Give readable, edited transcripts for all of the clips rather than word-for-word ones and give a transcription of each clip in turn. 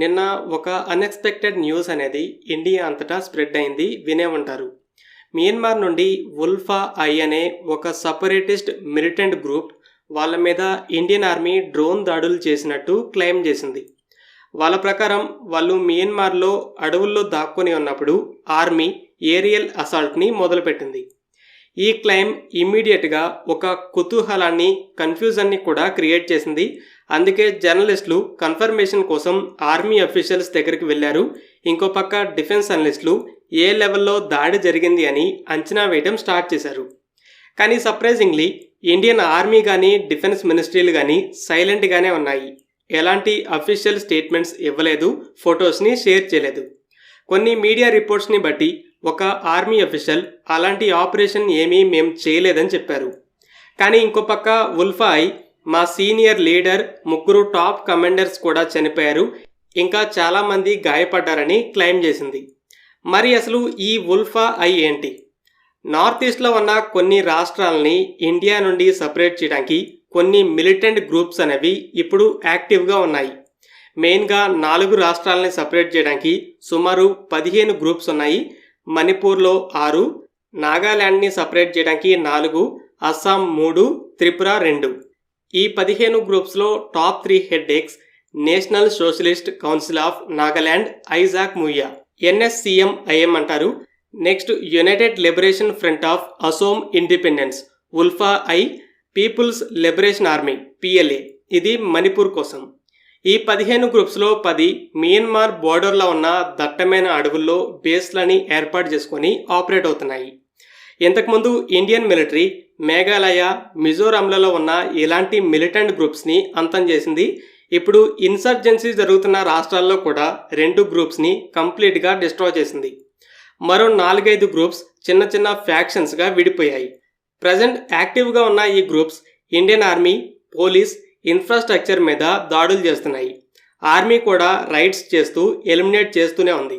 నిన్న ఒక unexpected news అనేది ఇండియా అంతటా స్ప్రెడ్ అయింది, వినే ఉంటారు. మియన్మార్ నుండి ఉల్ఫా ఐ అనే ఒక సపరేటిస్ట్ మిలిటెంట్ గ్రూప్ వాళ్ళ మీద ఇండియన్ ఆర్మీ డ్రోన్ దాడులు చేసినట్టు క్లెయిమ్ చేసింది. వాళ్ళ ప్రకారం వాళ్ళు మియన్మార్లో అడవుల్లో దాక్కుని ఉన్నప్పుడు ఆర్మీ ఏరియల్ అసాల్ట్ని మొదలుపెట్టింది. ఈ క్లెయిమ్ ఇమ్మీడియట్గా ఒక కుతూహలాన్ని, కన్ఫ్యూజన్ని కూడా క్రియేట్ చేసింది. అందుకే జర్నలిస్టులు కన్ఫర్మేషన్ కోసం ఆర్మీ అఫీషియల్స్ దగ్గరికి వెళ్ళారు. ఇంకో పక్క డిఫెన్స్ అనలిస్టులు ఏ లెవెల్లో దాడి జరిగింది అని అంచనా వేయడం స్టార్ట్ చేశారు. కానీ సర్ప్రైజింగ్లీ ఇండియన్ ఆర్మీ కానీ డిఫెన్స్ మినిస్ట్రీలు కానీ సైలెంట్గానే ఉన్నాయి. ఎలాంటి అఫీషియల్ స్టేట్మెంట్స్ ఇవ్వలేదు, ఫొటోస్ని షేర్ చేయలేదు. కొన్ని మీడియా రిపోర్ట్స్ని బట్టి ఒక ఆర్మీ అఫీషియల్ అలాంటి ఆపరేషన్ ఏమీ మేం చేయలేదని చెప్పారు. కానీ ఇంకో పక్క ఉల్ఫా ఐ మా సీనియర్ లీడర్, 3 టాప్ కమాండర్స్ కూడా చనిపోయారు, ఇంకా చాలామంది గాయపడ్డారని క్లెయిమ్ చేసింది. మరి అసలు ఈ ఉల్ఫా ఐ ఏంటి? నార్త్ ఈస్ట్లో ఉన్న కొన్ని రాష్ట్రాలని ఇండియా నుండి సపరేట్ చేయడానికి కొన్ని మిలిటెంట్ గ్రూప్స్ అనేవి ఇప్పుడు యాక్టివ్గా ఉన్నాయి. మెయిన్గా 4 రాష్ట్రాలని సపరేట్ చేయడానికి సుమారు 15 గ్రూప్స్ ఉన్నాయి. మణిపూర్లో 6, నాగాల్యాండ్ని సపరేట్ చేయడానికి 4, అస్సాం 3, త్రిపుర 2. ఈ 15 గ్రూప్స్లో top 3 head ex national socialist council of Nagaland, Isak Muivah, NSCM-IM అంటారు. Next united liberation front of Asom independence, ULFA I, people's liberation army, PLA, ఇది మణిపూర్ కోసం. ఈ 15 గ్రూప్స్లో 10 మియన్మార్ బోర్డర్లో ఉన్న దట్టమైన అడవుల్లో బేస్లని ఏర్పాటు చేసుకొని ఆపరేట్ అవుతున్నాయి. ఇంతకుముందు ఇండియన్ మిలిటరీ మేఘాలయ, మిజోరాంలలో ఉన్న ఇలాంటి మిలిటెంట్ గ్రూప్స్ని అంతం చేసింది. ఇప్పుడు ఇన్సర్జెన్సీ జరుగుతున్న రాష్ట్రాల్లో కూడా 2 గ్రూప్స్ని కంప్లీట్గా డిస్ట్రాయ్ చేసింది. మరో 4-5 గ్రూప్స్ చిన్న చిన్న ఫ్యాక్షన్స్గా విడిపోయాయి. ప్రజెంట్ యాక్టివ్గా ఉన్న ఈ groups Indian army, police, infrastructure మీద దాడులు చేస్తున్నాయి. ఆర్మీ కూడా రైడ్స్ చేస్తూ ఎలిమినేట్ చేస్తూనే ఉంది.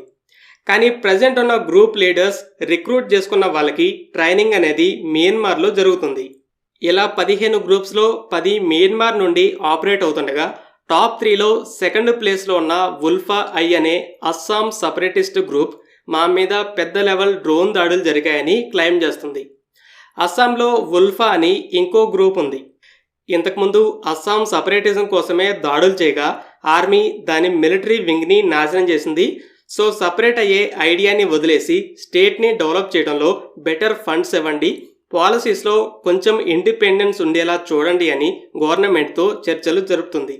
కానీ ప్రజెంట్ ఉన్న గ్రూప్ లీడర్స్ రిక్రూట్ చేసుకున్న వాళ్ళకి ట్రైనింగ్ అనేది మియన్మార్లో జరుగుతుంది. ఇలా 15 గ్రూప్స్లో 10 మియన్మార్ నుండి ఆపరేట్ అవుతుండగా టాప్ 3లో సెకండ్ ప్లేస్లో ఉన్న ఉల్ఫా ఐ అనే అస్సాం సపరేటిస్ట్ గ్రూప్ మా మీద పెద్ద లెవెల్ డ్రోన్ దాడులు జరిగాయని క్లెయిమ్ చేస్తుంది. అస్సాంలో ఉల్ఫా అని ఇంకో గ్రూప్ ఉంది. ఇంతకుముందు అస్సాం సపరేటిజం కోసమే దాడులు చేయగా ఆర్మీ దాని మిలిటరీ వింగ్ని నాశనం చేసింది. సో సపరేట్ అయ్యే ఐడియాని వదిలేసి స్టేట్ని డెవలప్ చేయడంలో బెటర్ ఫండ్స్ ఇవ్వండి, పాలసీస్లో కొంచెం ఇండిపెండెన్స్ ఉండేలా చూడండి అని గవర్నమెంట్తో చర్చలు జరుపుతుంది.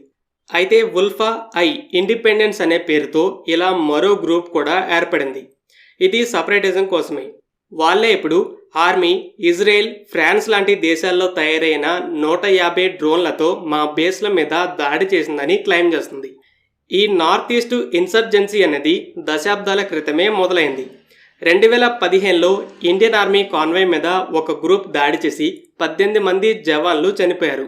అయితే ఉల్ఫా ఐ ఇండిపెండెన్స్ అనే పేరుతో ఇలా మరో గ్రూప్ కూడా ఏర్పడింది. ఇది సపరేటిజం కోసమే. వాళ్ళే ఇప్పుడు ఆర్మీ ఇజ్రాయెల్, ఫ్రాన్స్ లాంటి దేశాల్లో తయారైన 150 డ్రోన్లతో మా బేస్ల మీద దాడి చేసిందని క్లెయిమ్ చేస్తుంది. ఈ నార్త్ ఈస్ట్ ఇన్సర్జెన్సీ అనేది దశాబ్దాల క్రితమే మొదలైంది. 2015లో ఇండియన్ ఆర్మీ కాన్వాయ్ మీద ఒక గ్రూప్ దాడి చేసి 18 మంది జవాన్లు చనిపోయారు.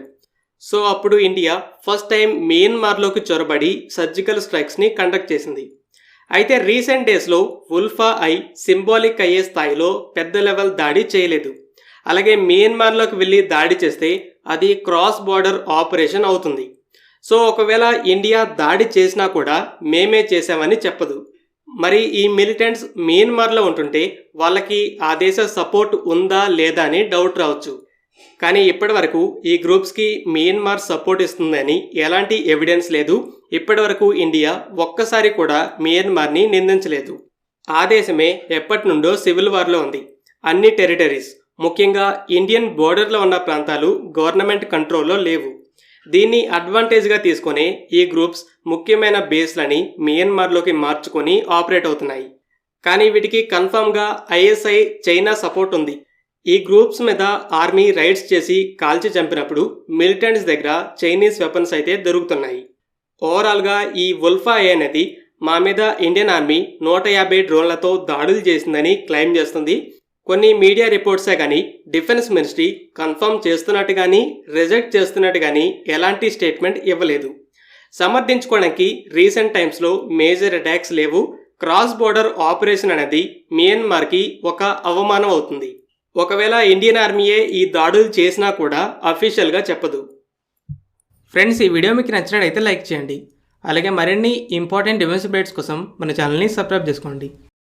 సో అప్పుడు ఇండియా ఫస్ట్ టైం మియన్మార్లోకి చొరబడి సర్జికల్ స్ట్రైక్స్ని కండక్ట్ చేసింది. అయితే రీసెంట్ డేస్లో ఉల్ఫా ఐ సింబాలిక్ అయ్యే స్థాయిలో పెద్ద లెవెల్ దాడి చేయలేదు. అలాగే మియన్మార్లోకి వెళ్ళి దాడి చేస్తే అది క్రాస్ బార్డర్ ఆపరేషన్ అవుతుంది. సో ఒకవేళ ఇండియా దాడి చేసినా కూడా మేమే చేసామని చెప్పదు. మరి ఈ మిలిటెంట్స్ మియన్మార్లో ఉంటుంటే వాళ్ళకి ఆ దేశ సపోర్ట్ ఉందా లేదా అని డౌట్ రావచ్చు. కానీ ఇప్పటి వరకు ఈ గ్రూప్స్కి మియన్మార్ సపోర్ట్ ఇస్తుందని ఎలాంటి ఎవిడెన్స్ లేదు. ఇప్పటి వరకు ఇండియా ఒక్కసారి కూడా మియన్మార్ని నిందించలేదు. ఆ దేశమే ఎప్పటి నుండో సివిల్ వార్లో ఉంది. అన్ని టెరిటరీస్, ముఖ్యంగా ఇండియన్ బోర్డర్లో ఉన్న ప్రాంతాలు గవర్నమెంట్ కంట్రోల్లో లేవు. దీన్ని అడ్వాంటేజ్గా తీసుకునే ఈ గ్రూప్స్ ముఖ్యమైన బేస్లని మియన్మార్లోకి మార్చుకొని ఆపరేట్ అవుతున్నాయి. కానీ వీటికి కన్ఫామ్గా ISI, చైనా సపోర్ట్ ఉంది. ఈ గ్రూప్స్ మీద ఆర్మీ రైడ్స్ చేసి కాల్చి చంపినప్పుడు మిలిటెంట్స్ దగ్గర చైనీస్ వెపన్స్ అయితే దొరుకుతున్నాయి. ఓవరాల్గా ఈ ఉల్ఫా ఐ అనేది మా మీద ఇండియన్ ఆర్మీ 150 డ్రోన్లతో దాడులు చేసిందని క్లెయిమ్ చేస్తుంది. కొన్ని మీడియా రిపోర్ట్సే కానీ డిఫెన్స్ మినిస్ట్రీ కన్ఫర్మ్ చేస్తున్నట్టు కానీ రిజెక్ట్ చేస్తున్నట్టు కానీ ఎలాంటి స్టేట్మెంట్ ఇవ్వలేదు. సమర్థించుకోవడానికి రీసెంట్ టైమ్స్లో మేజర్ అటాక్స్ లేవు. క్రాస్ బోర్డర్ ఆపరేషన్ అనేది మియన్మార్కి ఒక అవమానం అవుతుంది. ఒకవేళ ఇండియన్ ఆర్మీయే ఈ దాడులు చేసినా కూడా అఫీషియల్గా చెప్పదు. ఫ్రెండ్స్, ఈ వీడియో మీకు నచ్చినట్లయితే లైక్ చేయండి. అలాగే మరిన్ని ఇంపార్టెంట్ డిఫెన్స్ అప్డేట్స్ కోసం మన ఛానల్ని సబ్స్క్రైబ్ చేసుకోండి.